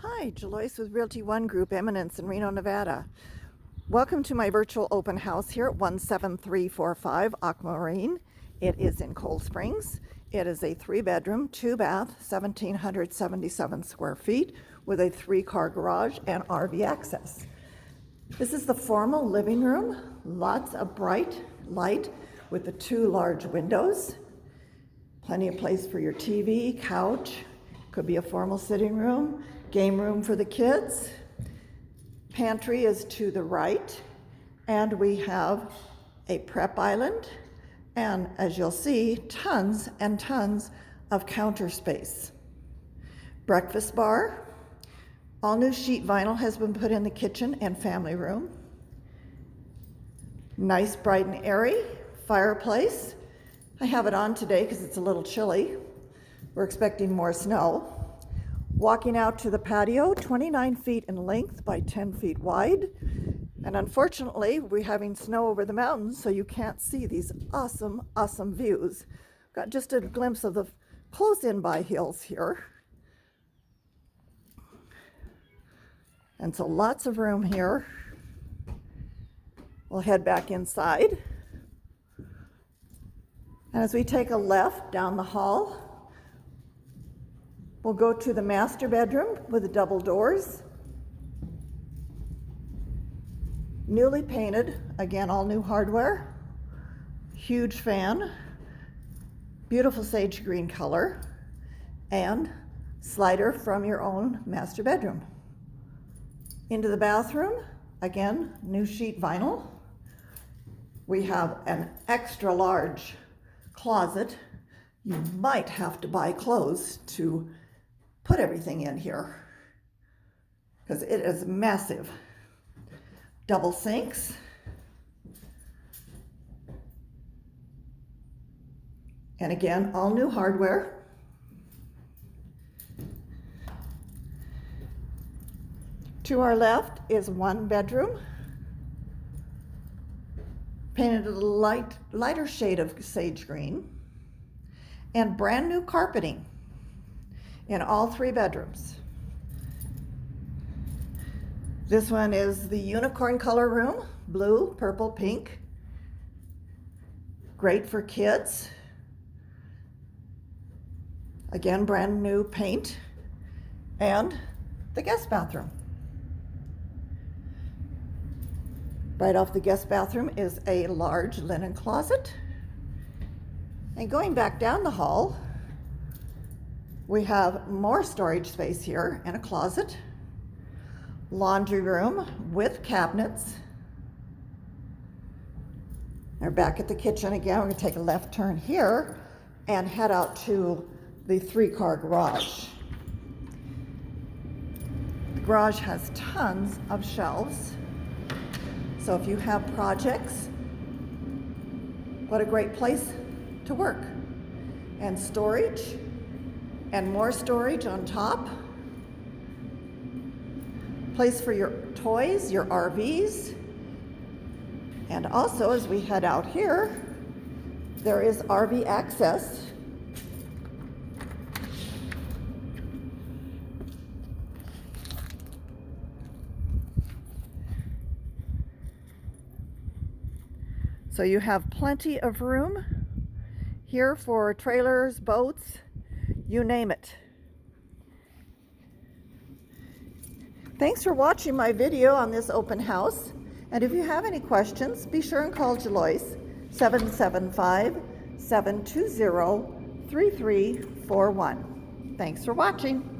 Hi, Jalois with Realty One Group, Eminence in Reno, Nevada. Welcome to my virtual open house here at 17345 Aquamarine. It is in Cold Springs. It is a 3-bedroom, 2-bath, 1,777 square feet with a 3-car garage and RV access. This is the formal living room. Lots of bright light with the 2 large windows. Plenty of place for your TV, couch. Could be a formal sitting room, game room for the kids. Pantry is to the right, and we have a prep island, and as you'll see, tons and tons of counter space. Breakfast bar. All new sheet vinyl has been put in the kitchen and family room. Nice, bright and airy fireplace. I have it on today because it's a little chilly. We're expecting more snow. Walking out to the patio, 29 feet in length by 10 feet wide. And unfortunately, we're having snow over the mountains, so you can't see these awesome, awesome views. Got just a glimpse of the close-in by hills here. And so lots of room here. We'll head back inside. And as we take a left down the hall, we'll go to the master bedroom with the double doors. Newly painted, again, all new hardware. Huge fan, beautiful sage green color, and slider from your own master bedroom. Into the bathroom, again, new sheet vinyl. We have an extra large closet. You might have to buy clothes to put everything in here because it is massive. Double sinks. And again, all new hardware. To our left is 1 bedroom, painted a lighter shade of sage green, and brand new carpeting in all 3 bedrooms. This one is the unicorn color room, blue, purple, pink. Great for kids. Again, brand new paint. And the guest bathroom. Right off the guest bathroom is a large linen closet. And going back down the hall, we have more storage space here and a closet. Laundry room with cabinets. We're back at the kitchen again. We're going to take a left turn here and head out to the 3-car garage. The garage has tons of shelves. So if you have projects, what a great place to work. And storage, and more storage on top. Place for your toys, your RVs. And also, as we head out here, there is RV access. So you have plenty of room here for trailers, boats, you name it. Thanks for watching my video on this open house. And if you have any questions, be sure and call Jalois 775-720-3341. Thanks for watching.